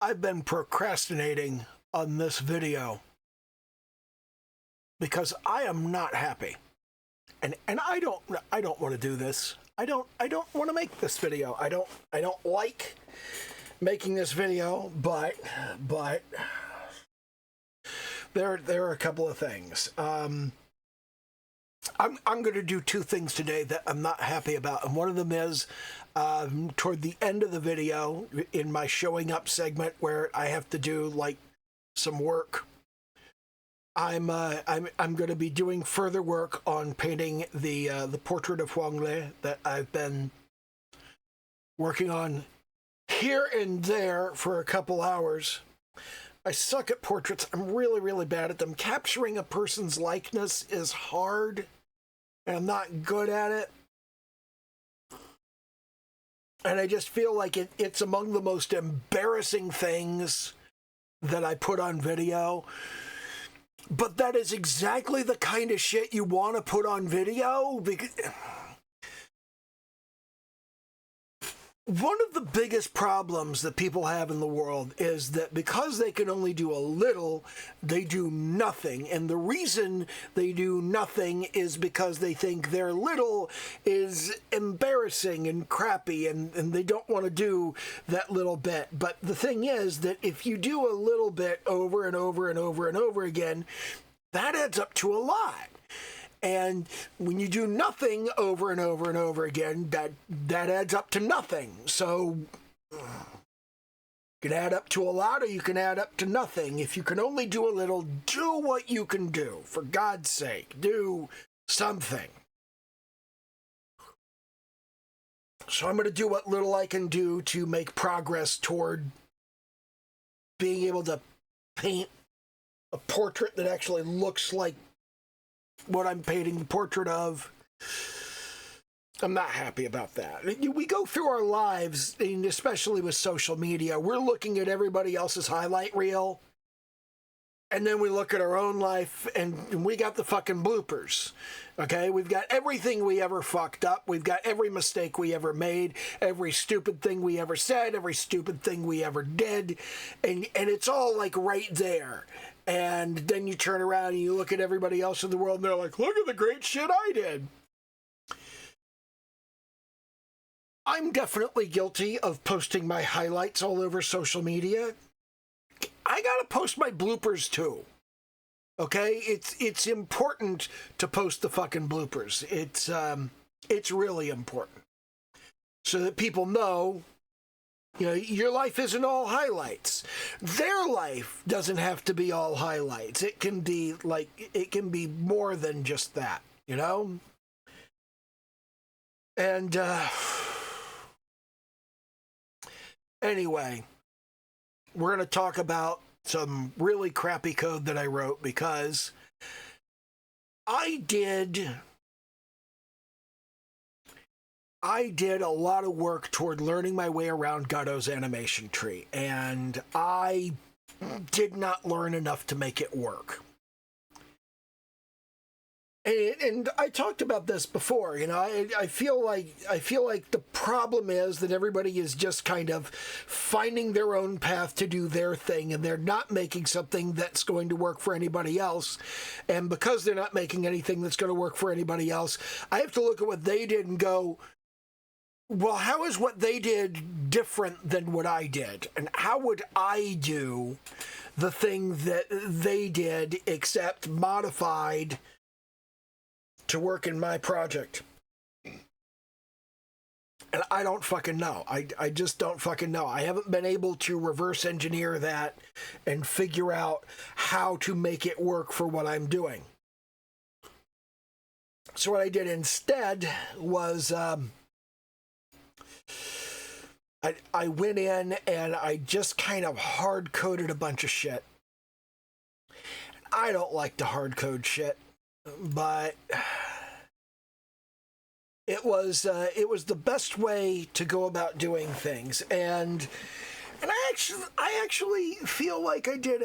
I've been procrastinating on this video because I am not happy. And I don't want to do this. I don't want to make this video. I don't like making this video, but there are a couple of things. I'm going to do two things today that I'm not happy about, and one of them is toward the end of the video in my showing up segment where I have to do like some work. I'm going to be doing further work on painting the portrait of Huang Le that I've been working on here and there for a couple hours. I suck at portraits. I'm really bad at them. Capturing a person's likeness is hard, and I'm not good at it. And I just feel like it's among the most embarrassing things that I put on video. But that is exactly the kind of shit you want to put on video, because one of the biggest problems that people have in the world is that because they can only do a little, they do nothing. And the reason they do nothing is because they think their little is embarrassing and crappy, and they don't want to do that little bit. But the thing is that if you do a little bit over and over and over and over again, that adds up to a lot. And when you do nothing over and over and over again, that adds up to nothing. So you can add up to a lot, or you can add up to nothing. If you can only do a little, do what you can do. For God's sake, do something. So I'm going to do what little I can do to make progress toward being able to paint a portrait that actually looks like what I'm painting the portrait of. I'm not happy about that. We go through our lives, and especially with social media, we're looking at everybody else's highlight reel, and then we look at our own life, and we got the fucking bloopers. Okay, we've got everything we ever fucked up. We've got every mistake we ever made, every stupid thing we ever said, every stupid thing we ever did, and it's all like right there. And then you turn around and you look at everybody else in the world, and they're like, look at the great shit I did. I'm definitely guilty of posting my highlights all over social media. I gotta post my bloopers too. Okay? It's important to post the fucking bloopers. It's really important. So that people know, you know, your life isn't all highlights. Their life doesn't have to be all highlights. It can be more than just that, you know? And anyway, we're going to talk about some really crappy code that I wrote because I did a lot of work toward learning my way around Godot's animation tree, and I did not learn enough to make it work. And I talked about this before, you know, I feel like the problem is that everybody is just kind of finding their own path to do their thing, and they're not making something that's going to work for anybody else. And because they're not making anything that's going to work for anybody else, I have to look at what they did and go, well, how is what they did different than what I did? And how would I do the thing that they did, except modified to work in my project? And I don't fucking know. I just don't fucking know. I haven't been able to reverse engineer that and figure out how to make it work for what I'm doing. So what I did instead was I went in and I just kind of hard-coded a bunch of shit. I don't like to hard-code shit, but it was the best way to go about doing things, and I actually feel like I did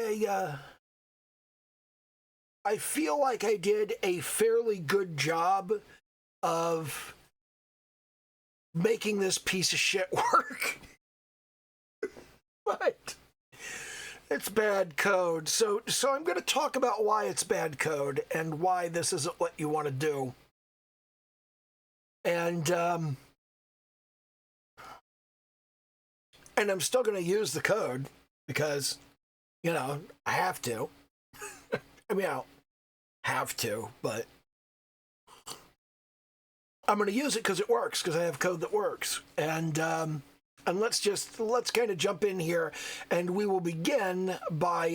a fairly good job of making this piece of shit work. But It's bad code. So I'm going to talk about why it's bad code and why this isn't what you want to do. And I'm still going to use the code because, you know, I have to. I mean, I don't have to, but I'm going to use it because it works, because I have code that works. And let's kind of jump in here, and we will begin by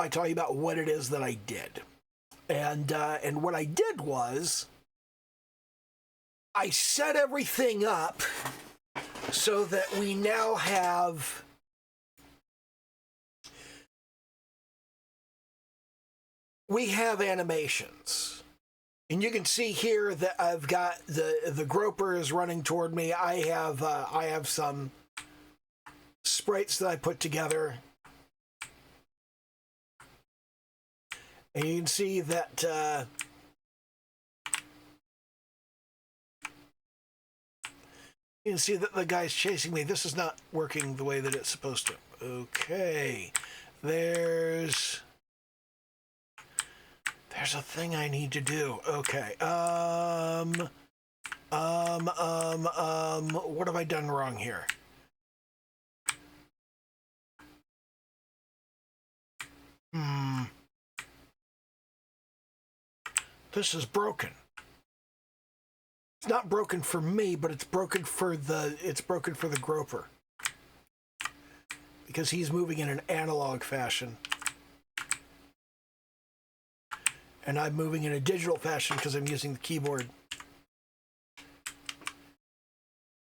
talking about what it is that I did. And what I did was I set everything up so that we now have animations. And you can see here that I've got the groper is running toward me. I have some sprites that I put together. And you can see that the guy's chasing me. This is not working the way that it's supposed to. Okay. There's a thing I need to do. Okay. What have I done wrong here? This is broken. It's not broken for me, but it's broken for the groper. Because he's moving in an analog fashion. And I'm moving in a digital fashion because I'm using the keyboard.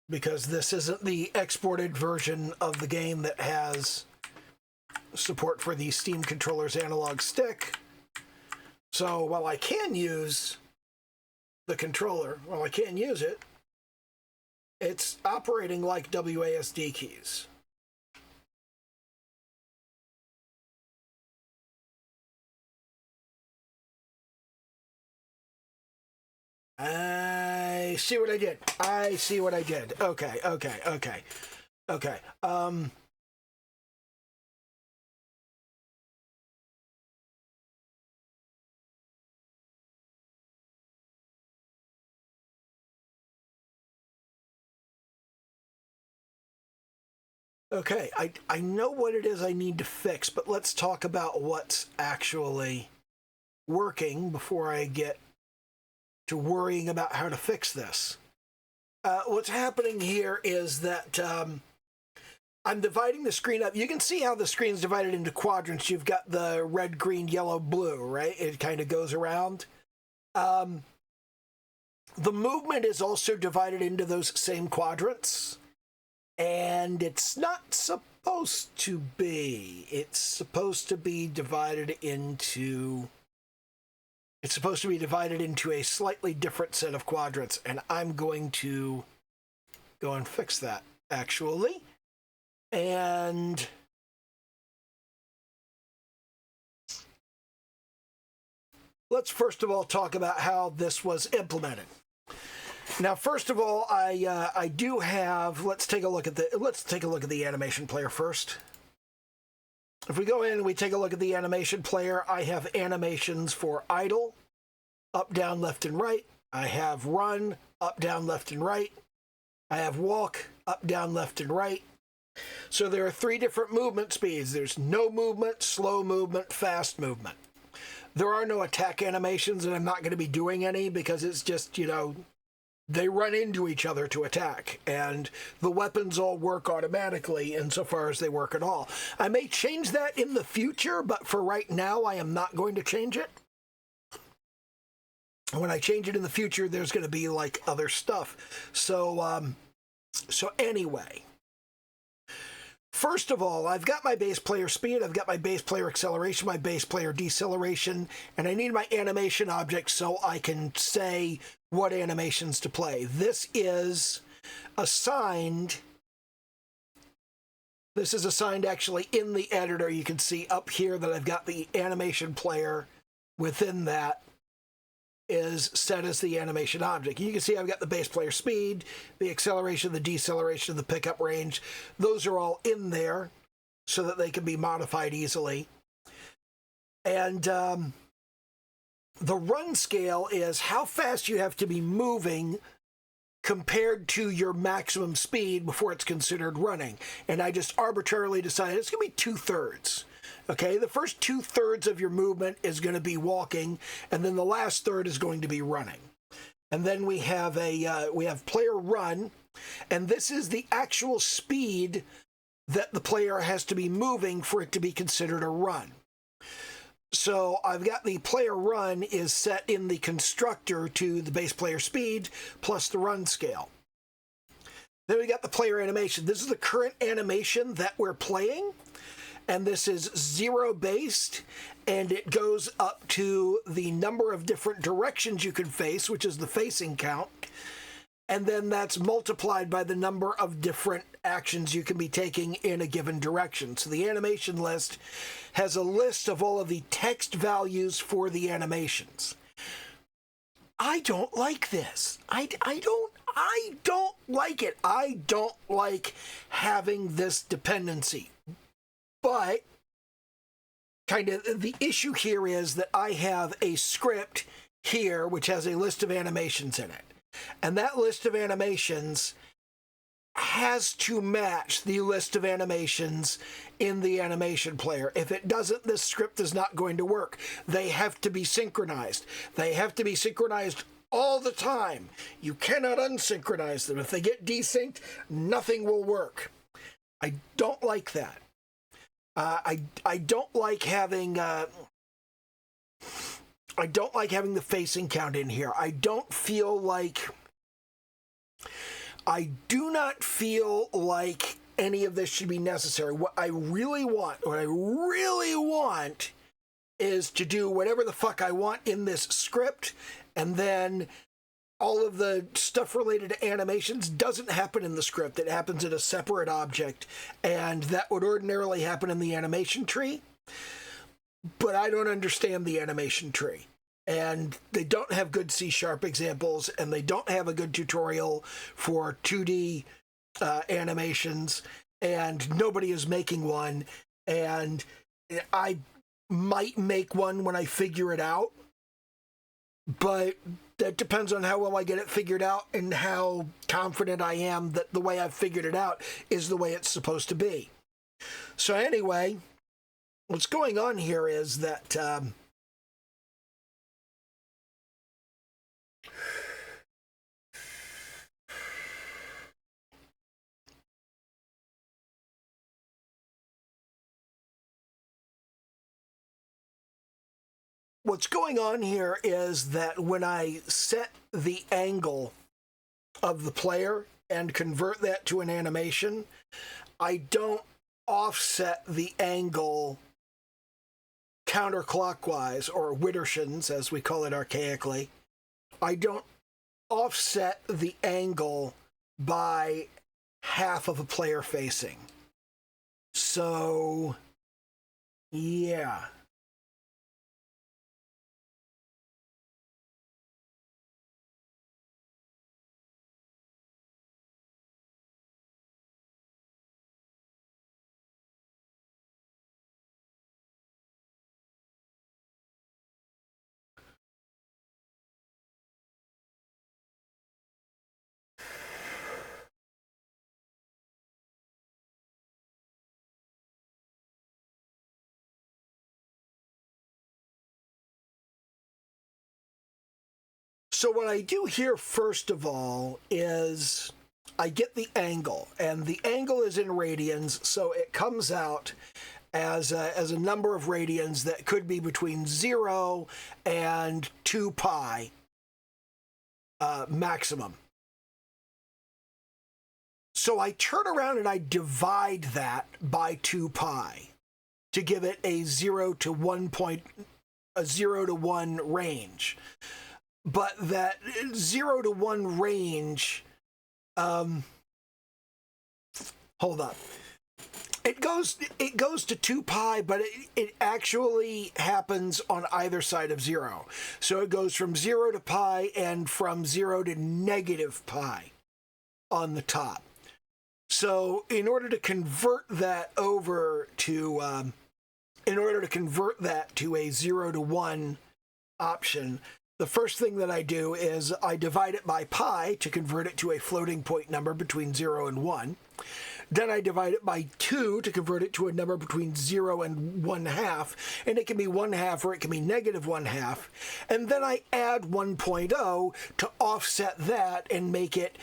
Because this isn't the exported version of the game that has support for the Steam controller's analog stick. So while I can use the controller, it's operating like WASD keys. I see what I did. Okay. Okay, I know what it is I need to fix, but let's talk about what's actually working before I get to worrying about how to fix this. What's happening here is that I'm dividing the screen up. You can see how the screen's divided into quadrants. You've got the red, green, yellow, blue, right? It kind of goes around. The movement is also divided into those same quadrants. And it's not supposed to be. It's supposed to be divided into a slightly different set of quadrants, and I'm going to go and fix that, actually. And let's first of all talk about how this was implemented. Now, first of all, I do have. Let's take a look at the animation player first. If we go in and we take a look at the animation player, I have animations for idle, up, down, left, and right. I have run, up, down, left, and right. I have walk, up, down, left, and right. So there are 3 different movement speeds. There's no movement, slow movement, fast movement. There are no attack animations, and I'm not going to be doing any because it's just, they run into each other to attack, and the weapons all work automatically insofar as they work at all. I may change that in the future, but for right now, I am not going to change it. When I change it in the future, there's going to be like other stuff. So anyway, first of all, I've got my bass player speed, I've got my bass player acceleration, my bass player deceleration, and I need my animation object so I can say what animations to play. This is assigned actually in the editor. You can see up here that I've got the animation player within that is set as the animation object. You can see I've got the bass player speed, the acceleration, the deceleration, the pickup range. Those are all in there. so that they can be modified easily. And the run scale is how fast you have to be moving compared to your maximum speed before it's considered running. And I just arbitrarily decided it's going to be 2/3. Okay, the first 2/3 of your movement is going to be walking, and then the last third is going to be running. And then we have player run, and this is the actual speed that the player has to be moving for it to be considered a run. So I've got the player run is set in the constructor to the base player speed plus the run scale. Then we got the player animation. This is the current animation that we're playing, and this is 0 based, and it goes up to the number of different directions you can face, which is the facing count, and then that's multiplied by the number of different actions you can be taking in a given direction. So the animation list has a list of all of the text values for the animations. I don't like this. I don't like it. I don't like having this dependency. But kind of the issue here is that I have a script here which has a list of animations in it. And that list of animations has to match the list of animations in the animation player. If it doesn't, this script is not going to work. They have to be synchronized. They have to be synchronized all the time. You cannot unsynchronize them. If they get desynced, nothing will work. I don't like that. I don't like having the facing count in here. I do not feel like any of this should be necessary. What I really want is to do whatever the fuck I want in this script, and then all of the stuff related to animations doesn't happen in the script. It happens in a separate object, and that would ordinarily happen in the animation tree. But I don't understand the animation tree. And they don't have good C# examples, and they don't have a good tutorial for 2D animations, and nobody is making one. And I might make one when I figure it out, but that depends on how well I get it figured out and how confident I am that the way I've figured it out is the way it's supposed to be. So anyway, what's going on here is that when I set the angle of the player and convert that to an animation, I don't offset the angle counterclockwise, or widdershins, as we call it archaically. I don't offset the angle by half of a player facing. So, yeah. So what I do here, first of all, is I get the angle, and the angle is in radians, so it comes out as a number of radians that could be between 0 and 2 pi maximum. So I turn around and I divide that by 2 pi to give it a 0 to 1 range. But that 0 to 1 range, hold on. It goes to 2 pi, but it actually happens on either side of 0. So it goes from 0 to pi and from 0 to negative pi on the top. So in order to convert that over to a 0 to 1 option, the first thing that I do is I divide it by pi to convert it to a floating point number between 0 and 1. Then I divide it by 2 to convert it to a number between 0 and 1/2, and it can be 1/2 or it can be negative 1/2. And then I add 1.0 to offset that and make it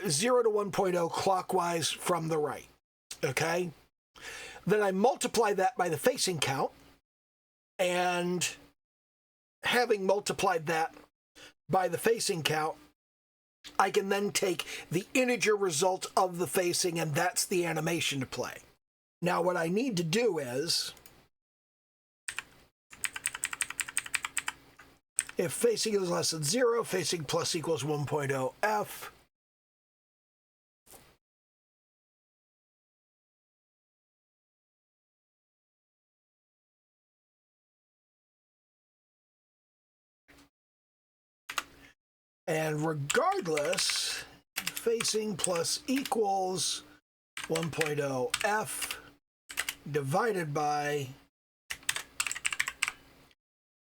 0 to 1.0 clockwise from the right. Okay? Then I multiply that by the facing count, and having multiplied that by the facing count, I can then take the integer result of the facing, and that's the animation to play. Now what I need to do is, if facing is less than 0, facing plus equals 1.0 f. And regardless, facing plus equals 1.0 f divided by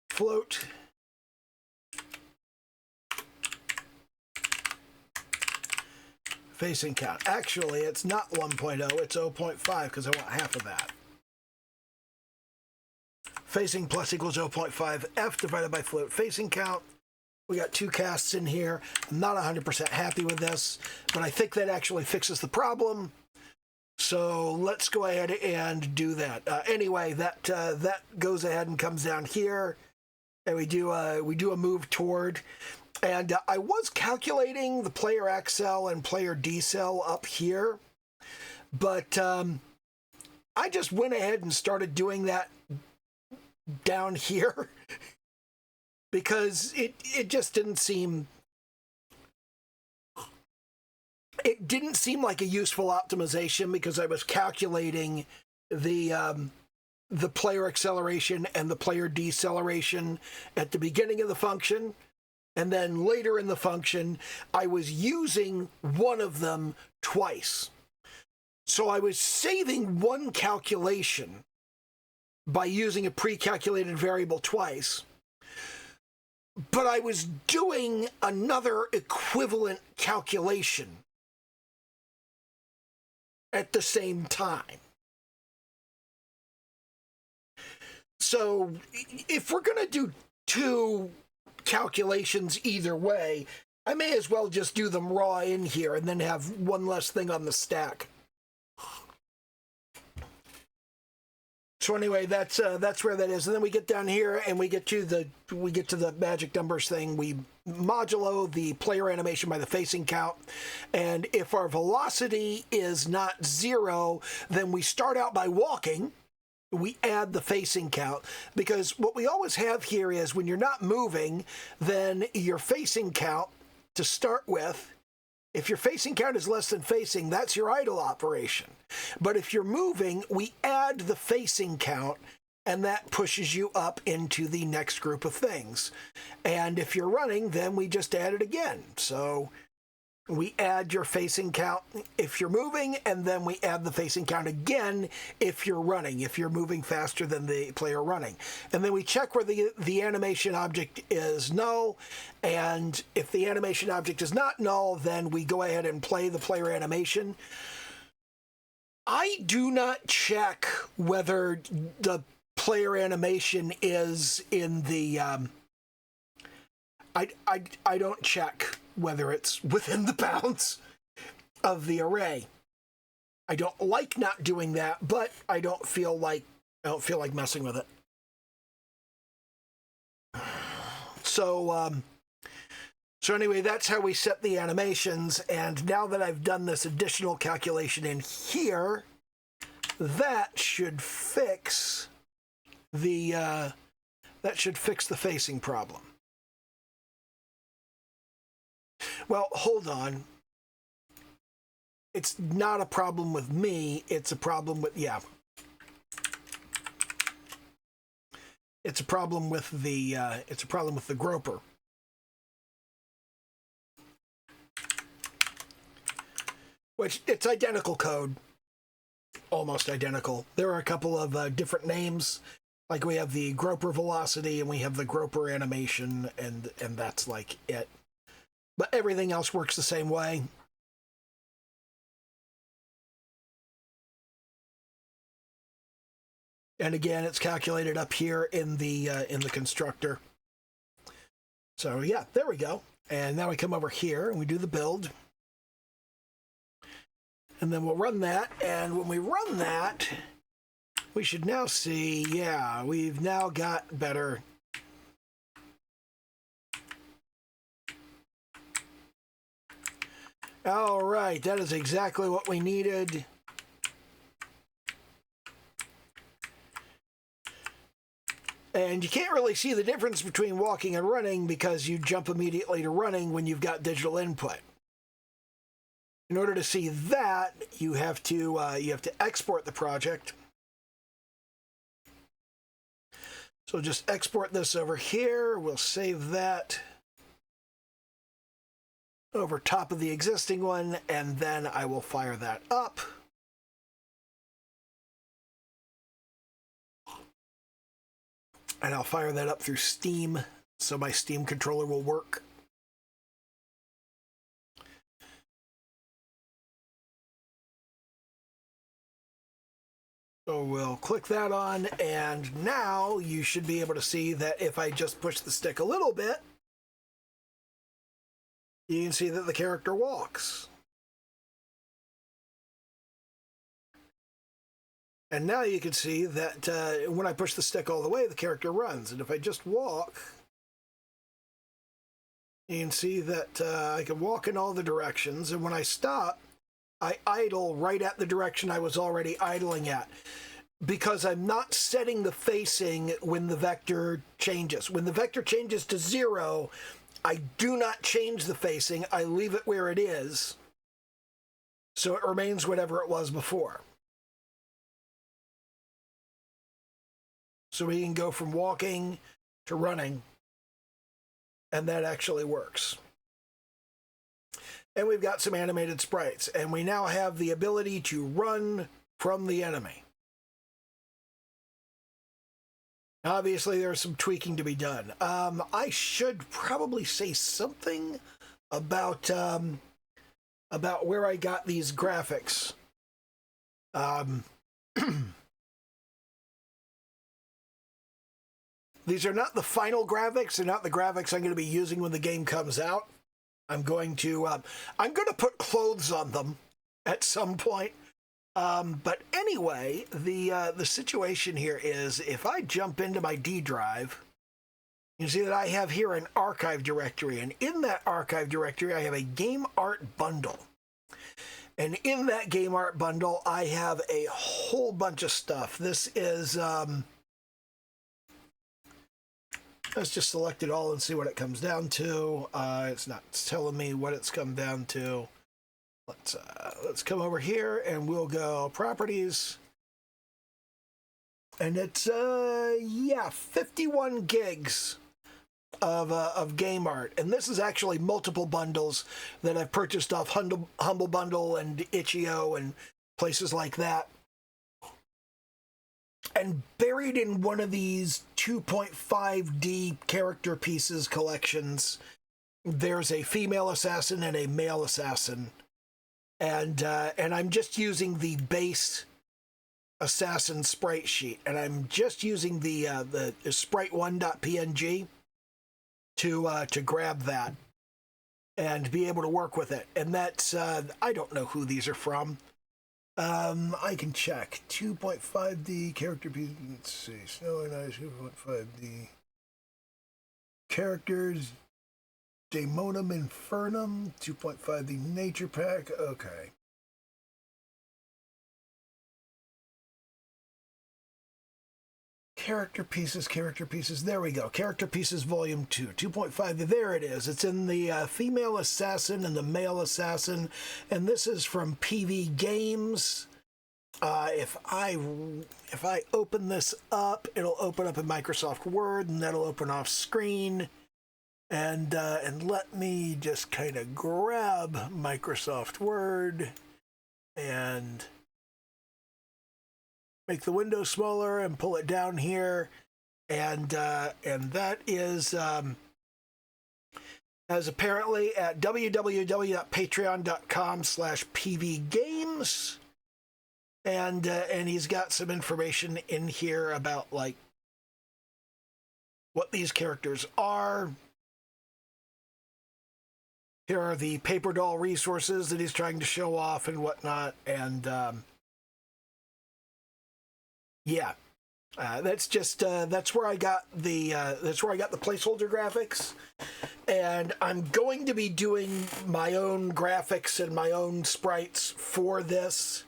float facing count. Actually, it's not 1.0, it's 0.5 because I want half of that. Facing plus equals 0.5 f divided by float facing count. We got two casts in here. I'm not 100% happy with this, but I think that actually fixes the problem. So let's go ahead and do that. Anyway, that goes ahead and comes down here, and we do a move toward. And I was calculating the player X cell and player D cell up here, but I just went ahead and started doing that down here. Because it just didn't seem like a useful optimization, because I was calculating the player acceleration and the player deceleration at the beginning of the function, and then later in the function I was using one of them twice. So I was saving one calculation by using a pre-calculated variable twice, but I was doing another equivalent calculation at the same time. So if we're going to do two calculations either way, I may as well just do them raw in here and then have one less thing on the stack. So anyway, that's where that is, and then we get down here and we get to the magic numbers thing. We modulo the player animation by the facing count, and if our velocity is not 0, then we start out by walking. We add the facing count, because what we always have here is when you're not moving, then your facing count to start with. If your facing count is less than facing, that's your idle operation. But if you're moving, we add the facing count, and that pushes you up into the next group of things. And if you're running, then we just add it again. So we add your facing count if you're moving, and then we add the facing count again if you're running, if you're moving faster than the player running. And then we check where the animation object is null, and if the animation object is not null, then we go ahead and play the player animation. I do not check whether the player animation is in the... I don't check whether it's within the bounds of the array. I don't like not doing that, but I don't feel like messing with it. So anyway, that's how we set the animations. And now that I've done this additional calculation in here, that should fix the facing problem. Well, hold on. It's not a problem with me. It's a problem with, yeah. It's a problem with the groper. which it's identical code, almost identical. There are a couple of different names. Like we have the Groper velocity and we have the Groper animation, and that's like it. But everything else works the same way. And again, it's calculated up here in the constructor. So yeah, there we go. And now we come over here and we do the build. And then we'll run that. And when we run that, we should now see, yeah, we've now got better. All right, that is exactly what we needed. And you can't really see the difference between walking and running because you jump immediately to running when you've got digital input. In order to see that, you have to export the project. So just export this over here. We'll save that over top of the existing one, and then I will fire that up. And I'll fire that up through Steam, so my Steam controller will work. So we'll click that on, and now you should be able to see that if I just push the stick a little bit, you can see that the character walks. And now you can see that when I push the stick all the way, the character runs. And if I just walk, you can see that I can walk in all the directions. And when I stop, I idle right at the direction I was already idling at, because I'm not setting the facing when the vector changes. When the vector changes to 0, I do not change the facing. I leave it where it is, so it remains whatever it was before. So we can go from walking to running, and that actually works. And we've got some animated sprites, and we now have the ability to run from the enemy. Obviously, there's some tweaking to be done. I should probably say something about where I got these graphics. These are not the final graphics. They're not the graphics I'm going to be using when the game comes out. I'm going to put clothes on them at some point. But anyway, the situation here is, if I jump into my D drive, you see that I have here an archive directory, and in that archive directory I have a game art bundle. And in that game art bundle I have a whole bunch of stuff. This is let's just select it all and see what it comes down to. It's not telling me what it's come down to. Let's come over here and we'll go properties. And it's 51 gigs of game art. And this is actually multiple bundles that I've purchased off Humble Bundle and Itch.io and places like that. And buried in one of these 2.5D character pieces collections, there's a female assassin and a male assassin. And I'm just using the base assassin sprite sheet, and I'm just using the sprite1.png to grab that and be able to work with it. And that's I don't know who these are from. I can check. 2.5D character piece. Let's see. Snow and Ice 2.5D characters. Daemonum Infernum, 2.5D Nature Pack. Okay. Character pieces. There we go. Character pieces volume 2, 2.5. There it is. It's in the female assassin and the male assassin. And this is from PV Games. If I open this up, it'll open up in Microsoft Word, and that'll open off screen. And let me just kind of grab Microsoft Word and make the window smaller and pull it down here. And that is as apparently at www.patreon.com/pvgames. And he's got some information in here about like what these characters are. Here are the paper doll resources that he's trying to show off and whatnot. And yeah, that's just that's where I got the placeholder graphics. And I'm going to be doing my own graphics and my own sprites for this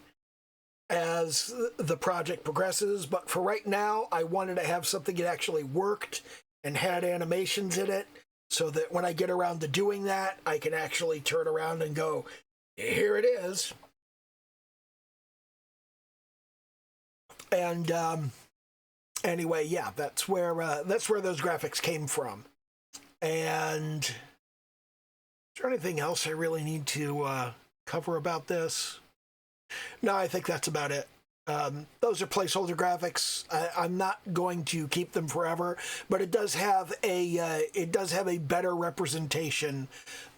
as the project progresses. But for right now, I wanted to have something that actually worked and had animations in it, so that when I get around to doing that, I can actually turn around and go, here it is. And anyway, yeah, that's where those graphics came from. And is there anything else I really need to cover about this? No, I think that's about it. Those are placeholder graphics. I'm not going to keep them forever, but it does have a better representation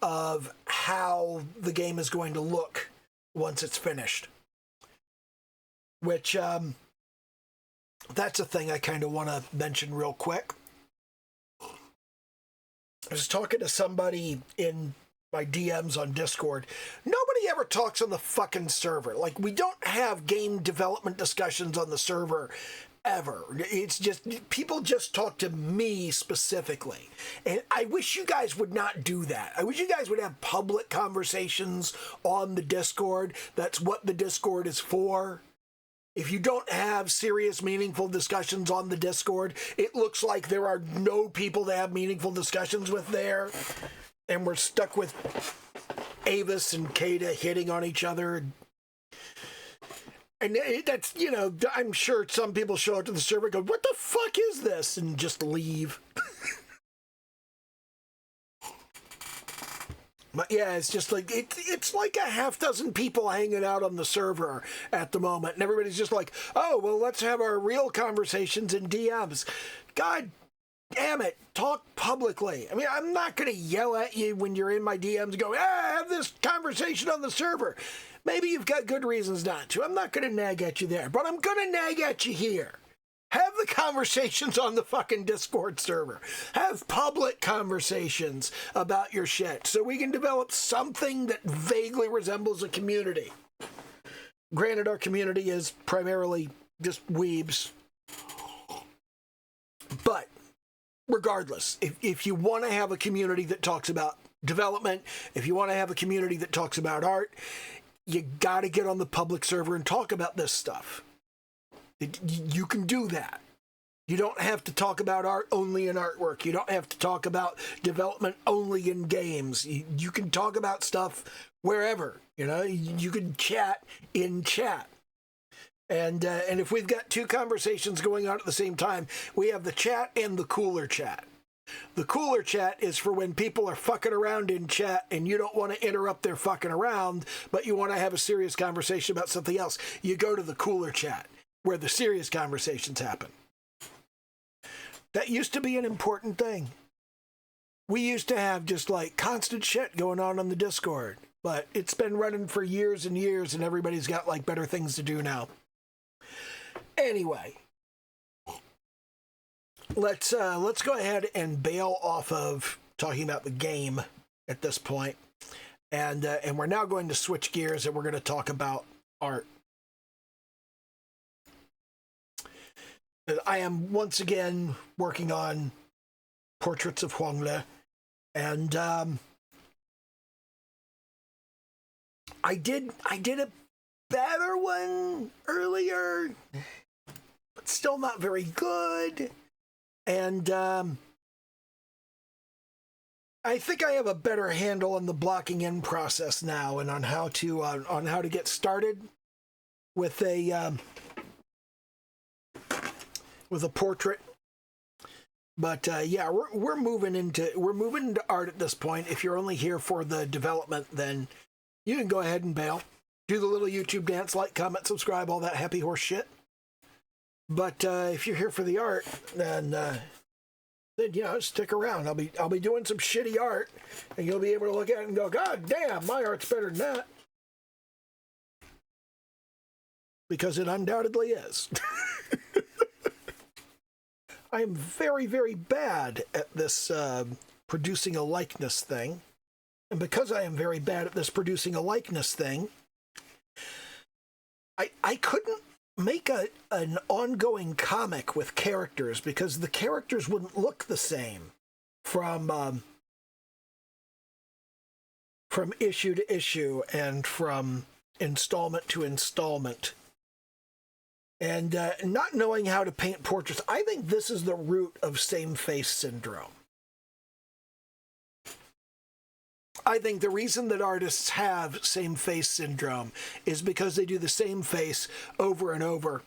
of how the game is going to look once it's finished. Which that's a thing I kind of want to mention real quick. I was talking to somebody in my DMs on Discord. Nobody ever talks on the fucking server. Like, we don't have game development discussions on the server ever. It's just, people just talk to me specifically. And I wish you guys would not do that. I wish you guys would have public conversations on the Discord. That's what the Discord is for. If you don't have serious, meaningful discussions on the Discord, it looks like there are no people to have meaningful discussions with there. And we're stuck with Avis and Kata hitting on each other. And that's, you know, I'm sure some people show up to the server and go, what the fuck is this? And just leave. But yeah, it's just like, it's like a half dozen people hanging out on the server at the moment. And everybody's just like, oh, well, let's have our real conversations in DMs. God damn it, talk publicly. I mean, I'm not going to yell at you when you're in my DMs and go, have this conversation on the server. Maybe you've got good reasons not to. I'm not going to nag at you there, but I'm going to nag at you here. Have the conversations on the fucking Discord server. Have public conversations about your shit so we can develop something that vaguely resembles a community. Granted, our community is primarily just weebs. But regardless, if you want to have a community that talks about development, if you want to have a community that talks about art, you got to get on the public server and talk about this stuff. You can do that. You don't have to talk about art only in artwork. You don't have to talk about development only in games. You can talk about stuff wherever. You know, you can chat in chat. And if we've got two conversations going on at the same time, we have the chat and the cooler chat. The cooler chat is for when people are fucking around in chat and you don't want to interrupt their fucking around, but you want to have a serious conversation about something else. You go to the cooler chat, where the serious conversations happen. That used to be an important thing. We used to have just like constant shit going on the Discord, but it's been running for years and years and everybody's got like better things to do now. Anyway, let's go ahead and bail off of talking about the game at this point. And we're now going to switch gears and we're going to talk about art. I am once again working on portraits of Huangle, and I did a better one earlier, but still not very good. And I think I have a better handle on the blocking in process now, and on how to get started with a portrait. But yeah, we're moving into art at this point. If you're only here for the development, then you can go ahead and bail. do the little YouTube dance, like, comment, subscribe, all that happy horse shit. But if you're here for the art, then stick around. I'll be doing some shitty art, and you'll be able to look at it and go, God damn, my art's better than that. Because it undoubtedly is. I am very, very bad at this producing a likeness thing. And because I am very bad at this producing a likeness thing, I couldn't make an ongoing comic with characters because the characters wouldn't look the same from issue to issue and from installment to installment. And not knowing how to paint portraits, I think this is the root of same-face syndrome. I think the reason that artists have same-face syndrome is because they do the same face over and over.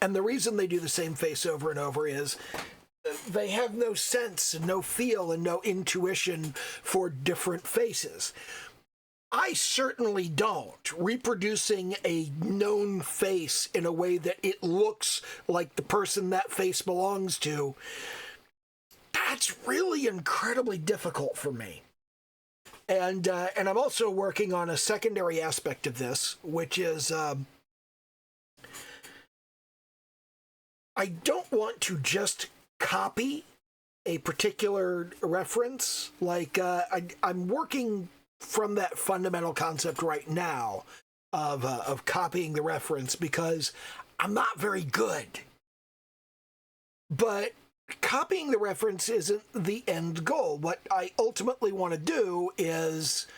And the reason they do the same face over and over is they have no sense and no feel and no intuition for different faces. I certainly don't. Reproducing a known face in a way that it looks like the person that face belongs to, that's really incredibly difficult for me. And I'm also working on a secondary aspect of this, which is I don't want to just copy a particular reference. Like I'm working from that fundamental concept right now of copying the reference because I'm not very good. But copying the reference isn't the end goal. What I ultimately want to do is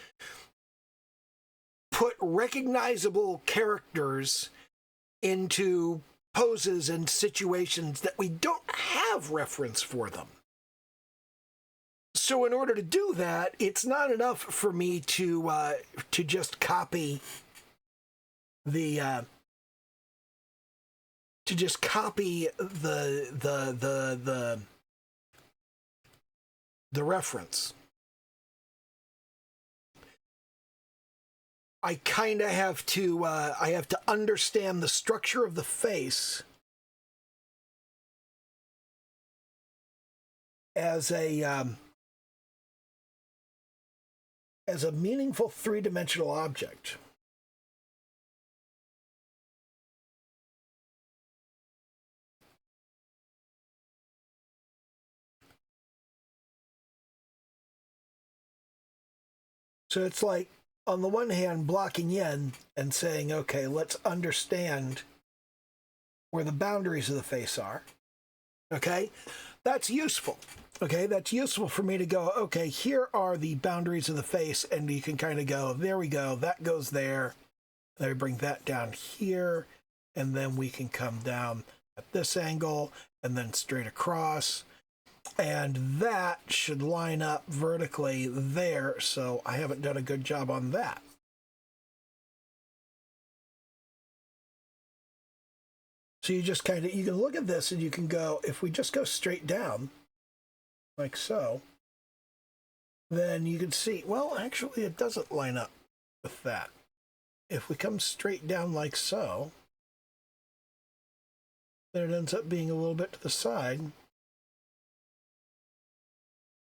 put recognizable characters into poses and situations that we don't have reference for them. So in order to do that, it's not enough for me to just copy the reference. I kind of have to understand the structure of the face as a meaningful three-dimensional object. So it's like, on the one hand, blocking in and saying, okay, let's understand where the boundaries of the face are. Okay? That's useful. Okay? That's useful for me to go, okay, here are the boundaries of the face, and you can kind of go, there we go, that goes there. Then we bring that down here, and then we can come down at this angle, and then straight across. And that should line up vertically there, so I haven't done a good job on that. So you just kind of, you can look at this and you can go, if we just go straight down, like so, then you can see, well, actually it doesn't line up with that. If we come straight down like so, then it ends up being a little bit to the side.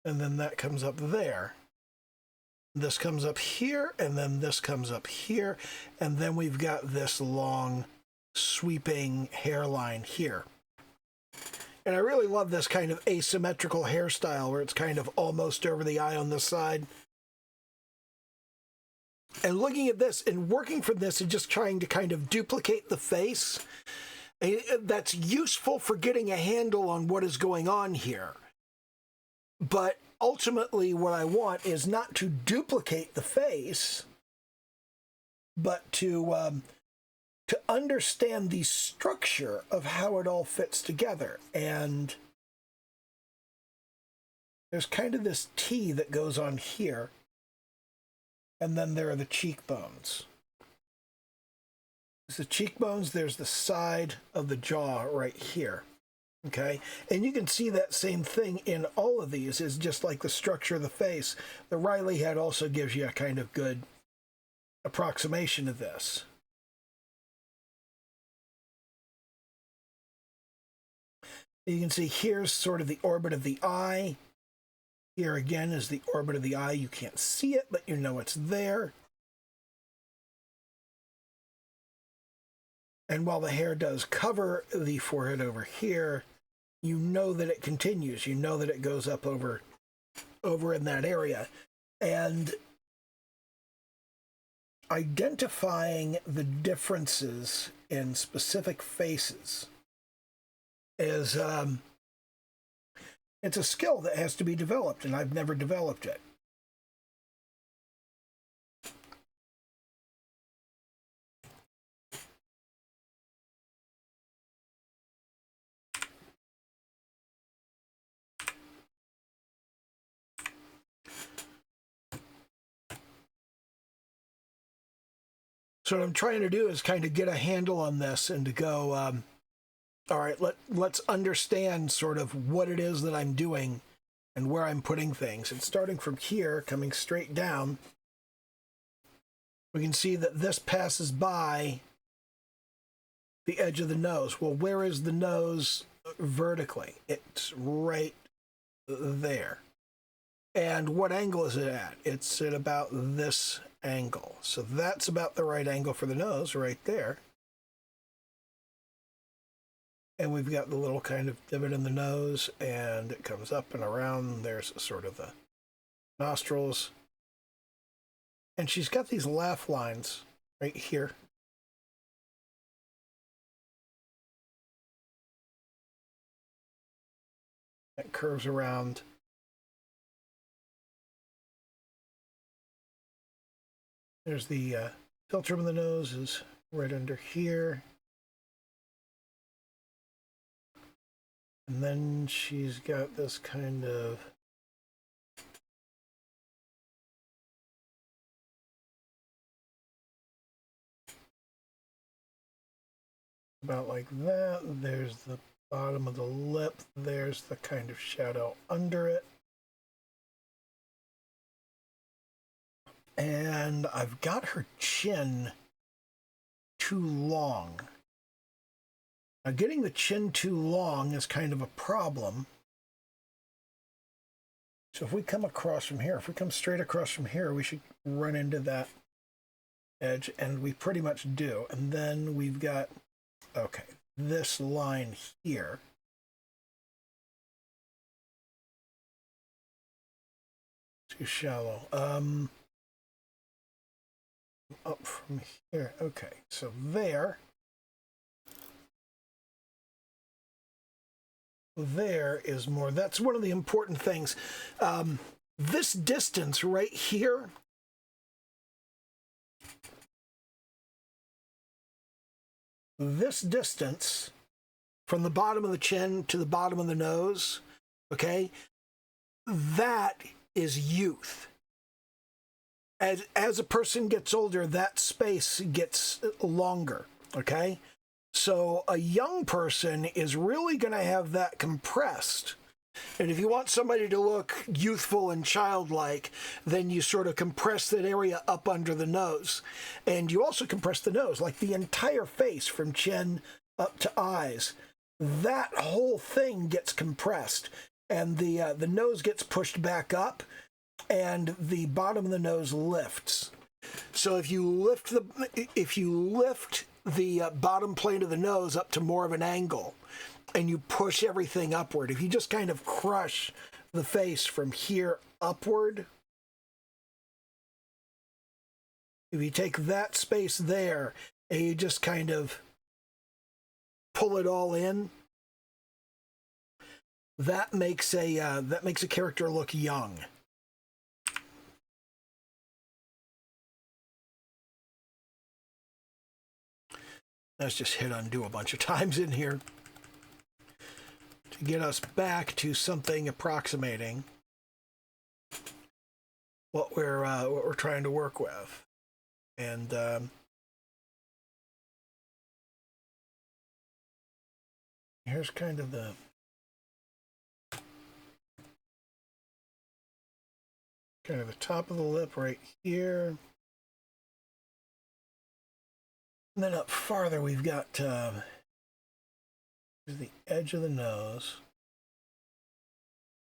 And then that comes up there. This comes up here, and then this comes up here, and then we've got this long sweeping hairline here. And I really love this kind of asymmetrical hairstyle where it's kind of almost over the eye on this side. And looking at this and working from this and just trying to kind of duplicate the face, that's useful for getting a handle on what is going on here. But ultimately what I want is not to duplicate the face, but to understand the structure of how it all fits together. And there's kind of this T that goes on here, and then there are the cheekbones. There's the cheekbones, there's the side of the jaw right here. Okay, and you can see that same thing in all of these, is just like the structure of the face. The Riley head also gives you a kind of good approximation of this. You can see here's sort of the orbit of the eye. Here again is the orbit of the eye. You can't see it, but you know it's there. And while the hair does cover the forehead over here, you know that it continues. You know that it goes up over in that area. And identifying the differences in specific faces is it's a skill that has to be developed, and I've never developed it. So what I'm trying to do is kind of get a handle on this and to go, all right, let's understand sort of what it is that I'm doing and where I'm putting things. And starting from here, coming straight down, we can see that this passes by the edge of the nose. Well, where is the nose vertically? It's right there. And what angle is it at? It's at about this angle. So that's about the right angle for the nose right there. And we've got the little kind of divot in the nose, and it comes up and around. There's sort of the nostrils. And she's got these laugh lines right here. That curves around. There's the philtrum of the nose is right under here. And then she's got this kind of about like that. There's the bottom of the lip. There's the kind of shadow under it. And I've got her chin too long. Now, getting the chin too long is kind of a problem. So if we come across from here, if we come straight across from here, we should run into that edge, and we pretty much do. And then we've got, okay, this line here. Too shallow. Up from here. Okay, so there is more. That's one of the important things. This distance right here, this distance from the bottom of the chin to the bottom of the nose, okay, that is youth. As a person gets older, that space gets longer, okay? So a young person is really going to have that compressed. And if you want somebody to look youthful and childlike, then you sort of compress that area up under the nose. And you also compress the nose, like the entire face from chin up to eyes. That whole thing gets compressed, and the nose gets pushed back up, and the bottom of the nose lifts. So if you lift the bottom plane of the nose up to more of an angle, and you push everything upward, if you just kind of crush the face from here upward, if you take that space there and you just kind of pull it all in, that makes a character look young. Let's just hit undo a bunch of times in here to get us back to something approximating what we're trying to work with. And here's kind of the top of the lip right here. And then up farther, we've got the edge of the nose.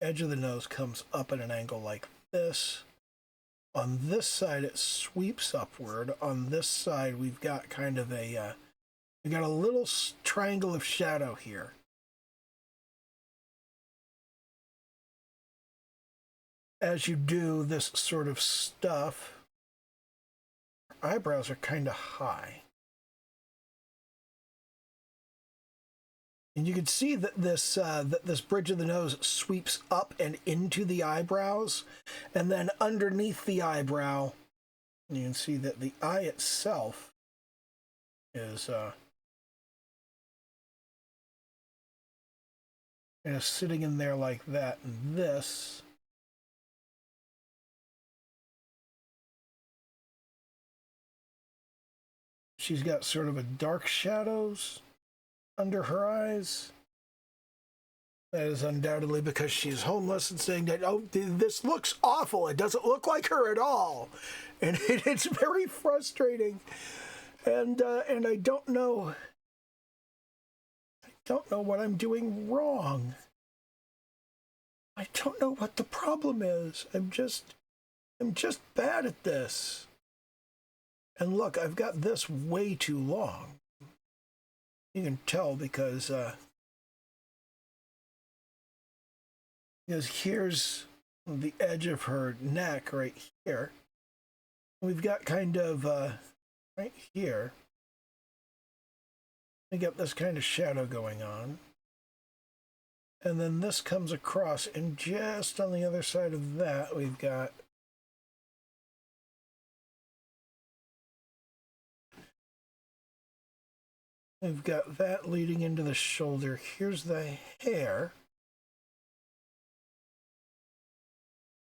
Edge of the nose comes up at an angle like this. On this side, it sweeps upward. On this side, we've got kind of a, we've got a little triangle of shadow here. As you do this sort of stuff, eyebrows are kind of high. And you can see that this bridge of the nose sweeps up and into the eyebrows, and then underneath the eyebrow, you can see that the eye itself is sitting in there like that. And this she's got sort of a dark shadows under her eyes. That is undoubtedly because she's homeless and saying that, oh, this looks awful. It doesn't look like her at all. And it's very frustrating. And I don't know what I'm doing wrong. I don't know what the problem is. I'm just bad at this. And look, I've got this way too long. You can tell because here's the edge of her neck right here. We've got kind of right here, we got this kind of shadow going on. And then this comes across, and just on the other side of that, we've got that leading into the shoulder. Here's the hair.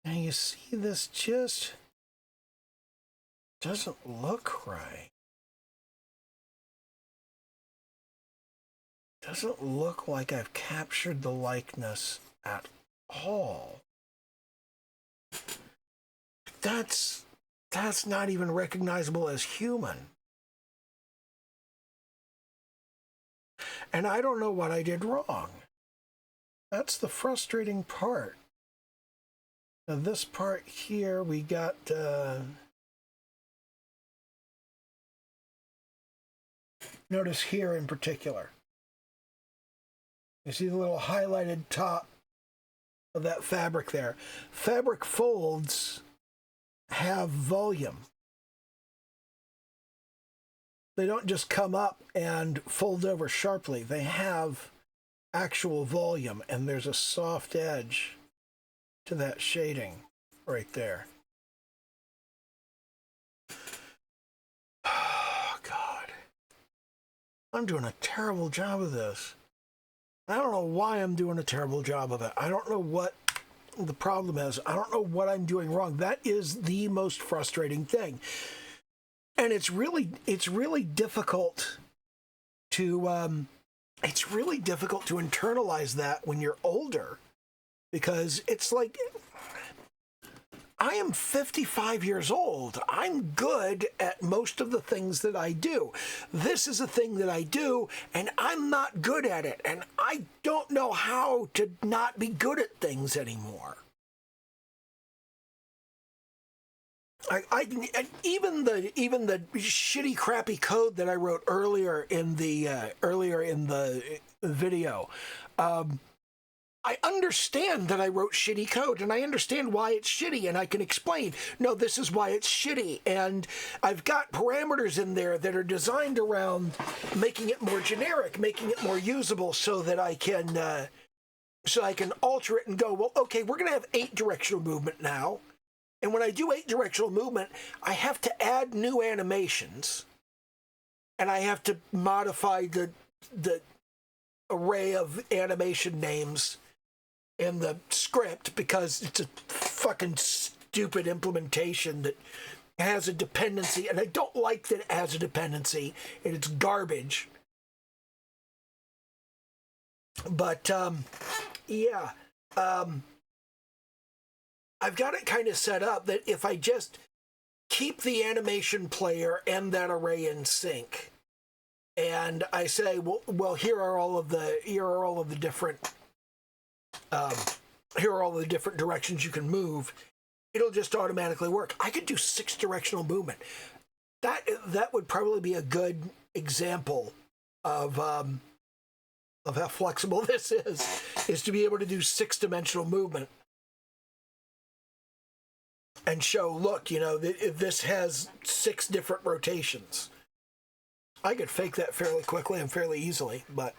And you see this just doesn't look right. Doesn't look like I've captured the likeness at all. That's not even recognizable as human. And I don't know what I did wrong. That's the frustrating part. Now this part here, we got notice here in particular. You see the little highlighted top of that fabric there. Fabric folds have volume. They don't just come up and fold over sharply. They have actual volume, and there's a soft edge to that shading right there. Oh, God. I'm doing a terrible job of this. I don't know why I'm doing a terrible job of it. I don't know what the problem is. I don't know what I'm doing wrong. That is the most frustrating thing. And it's really difficult to internalize that when you're older, because it's like, I am 55 years old. I'm good at most of the things that I do. This is a thing that I do, and I'm not good at it. And I don't know how to not be good at things anymore. Even the shitty, crappy code that I wrote earlier in the video, I understand that I wrote shitty code, and I understand why it's shitty, and I can explain, no, this is why it's shitty, and I've got parameters in there that are designed around making it more generic, making it more usable, so that I can alter it and go, well, okay, we're going to have 8 directional movement now, and when I do 8 directional movement, I have to add new animations, and I have to modify the array of animation names in the script because it's a fucking stupid implementation that has a dependency, and I don't like that it has a dependency, and it's garbage. But yeah, I've got it kind of set up that if I just keep the animation player and that array in sync, and I say, well, here are all of the different here are all the different directions you can move. It'll just automatically work. I could do 6 directional movement. That would probably be a good example of how flexible this is to be able to do 6-dimensional movement and show, look, this has 6 different rotations. I could fake that fairly quickly and fairly easily, but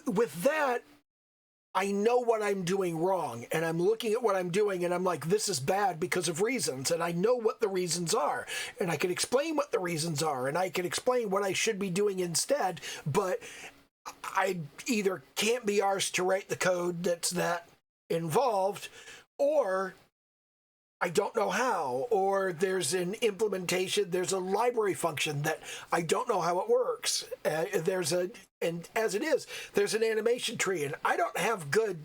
with that, I know what I'm doing wrong, and I'm looking at what I'm doing, and I'm like, this is bad because of reasons, and I know what the reasons are, and I can explain what the reasons are, and I can explain what I should be doing instead, but I either can't be arsed to write the code that's that involved, or I don't know how, or there's an implementation, there's a library function that I don't know how it works. And as it is, there's an animation tree, and I don't have good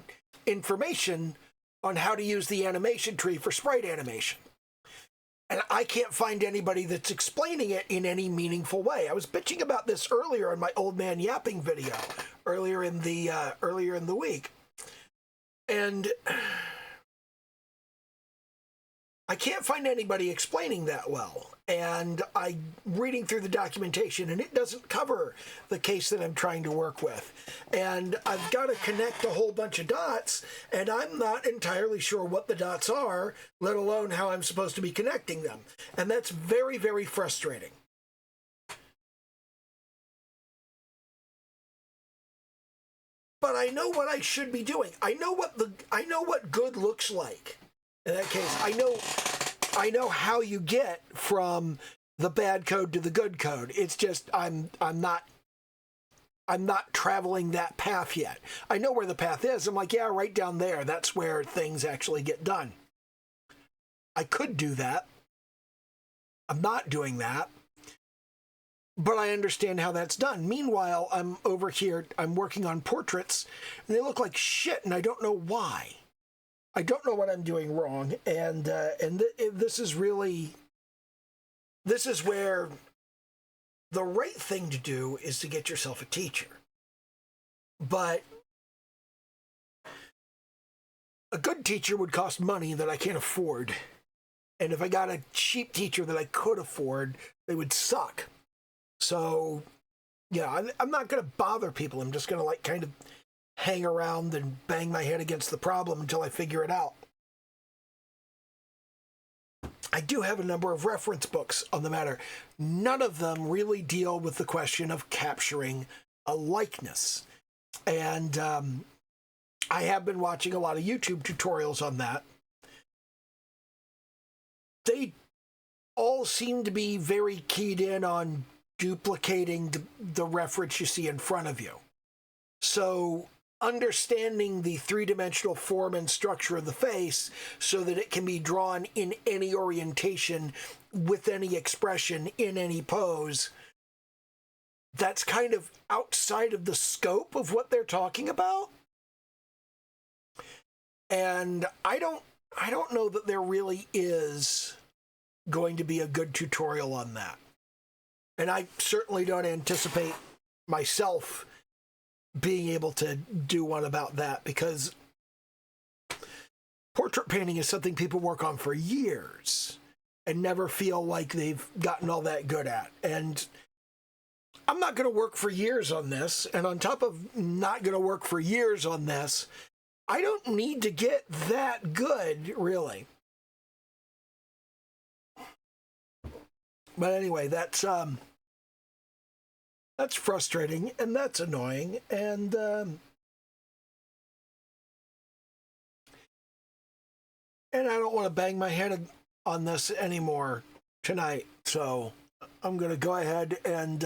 information on how to use the animation tree for sprite animation. And I can't find anybody that's explaining it in any meaningful way. I was bitching about this earlier in my old man yapping video, earlier in the week. And I can't find anybody explaining that well, and I'm reading through the documentation, and it doesn't cover the case that I'm trying to work with. And I've got to connect a whole bunch of dots, and I'm not entirely sure what the dots are, let alone how I'm supposed to be connecting them. And that's very, very frustrating. But I know what I should be doing. I know what good looks like. In that case, I know how you get from the bad code to the good code. It's just I'm not traveling that path yet. I know where the path is. I'm like, yeah, right down there. That's where things actually get done. I could do that. I'm not doing that. But I understand how that's done. Meanwhile, I'm over here, I'm working on portraits, and they look like shit, and I don't know why. I don't know what I'm doing wrong, and this is where the right thing to do is to get yourself a teacher. But a good teacher would cost money that I can't afford, and if I got a cheap teacher that I could afford, they would suck. So, yeah, I'm not going to bother people. I'm just going to kind of hang around and bang my head against the problem until I figure it out. I do have a number of reference books on the matter. None of them really deal with the question of capturing a likeness. And I have been watching a lot of YouTube tutorials on that. They all seem to be very keyed in on duplicating the reference you see in front of you. So understanding the 3-dimensional form and structure of the face so that it can be drawn in any orientation, with any expression, in any pose, that's kind of outside of the scope of what they're talking about. And I don't know that there really is going to be a good tutorial on that. And I certainly don't anticipate myself being able to do one about that, because portrait painting is something people work on for years and never feel like they've gotten all that good at. And I'm not going to work for years on this. And on top of not going to work for years on this, I don't need to get that good, really. But anyway, that's frustrating, and that's annoying, and I don't want to bang my head on this anymore tonight. So I'm going to go ahead and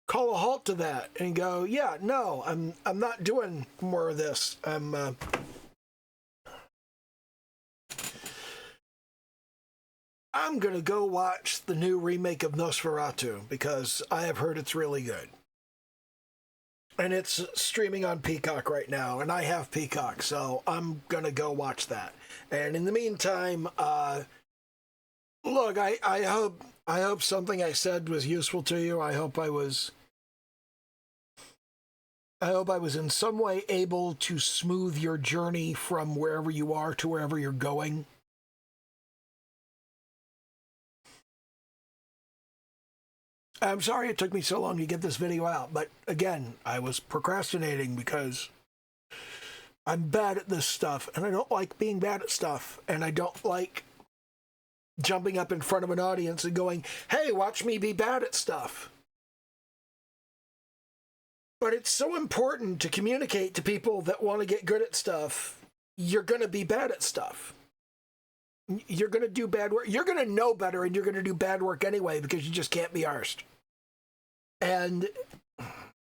call a halt to that and go, yeah, no, I'm not doing more of this. I'm going to go watch the new remake of Nosferatu because I have heard it's really good. And it's streaming on Peacock right now, and I have Peacock, so I'm gonna go watch that. And in the meantime, look, I hope something I said was useful to you. I hope I was in some way able to smooth your journey from wherever you are to wherever you're going. I'm sorry it took me so long to get this video out, but again, I was procrastinating because I'm bad at this stuff, and I don't like being bad at stuff, and I don't like jumping up in front of an audience and going, hey, watch me be bad at stuff. But it's so important to communicate to people that want to get good at stuff. You're going to be bad at stuff. You're going to do bad work. You're going to know better, and you're going to do bad work anyway because you just can't be arsed. And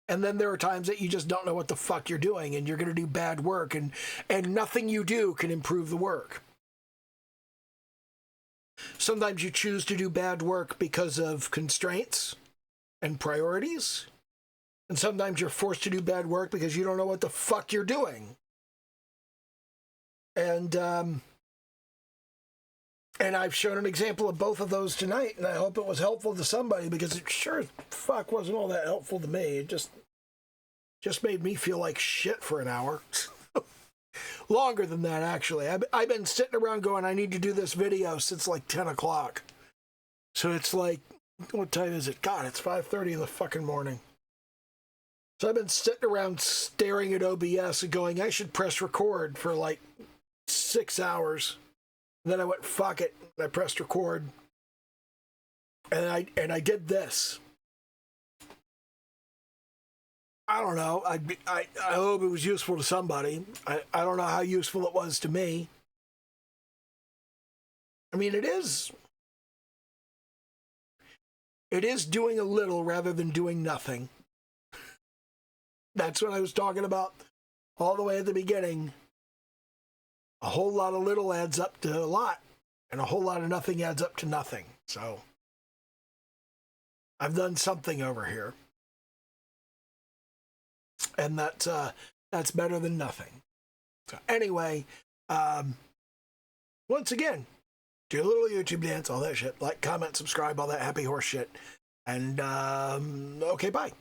then there are times that you just don't know what the fuck you're doing, and you're going to do bad work, and nothing you do can improve the work. Sometimes you choose to do bad work because of constraints and priorities. And sometimes you're forced to do bad work because you don't know what the fuck you're doing. And I've shown an example of both of those tonight, and I hope it was helpful to somebody, because it sure as fuck wasn't all that helpful to me. It just made me feel like shit for an hour. Longer than that, actually. I've been sitting around going, I need to do this video since like 10 o'clock. So it's like, what time is it? God, it's 5:30 in the fucking morning. So I've been sitting around staring at OBS and going, I should press record for like 6 hours. And then I went, fuck it. And I pressed record. And I did this. I don't know. I hope it was useful to somebody. I don't know how useful it was to me. I mean, it is doing a little rather than doing nothing. That's what I was talking about all the way at the beginning. A whole lot of little adds up to a lot, and a whole lot of nothing adds up to nothing. So I've done something over here. And that's better than nothing. So anyway, once again, do a little YouTube dance, all that shit. Like, comment, subscribe, all that happy horse shit. And, okay, bye.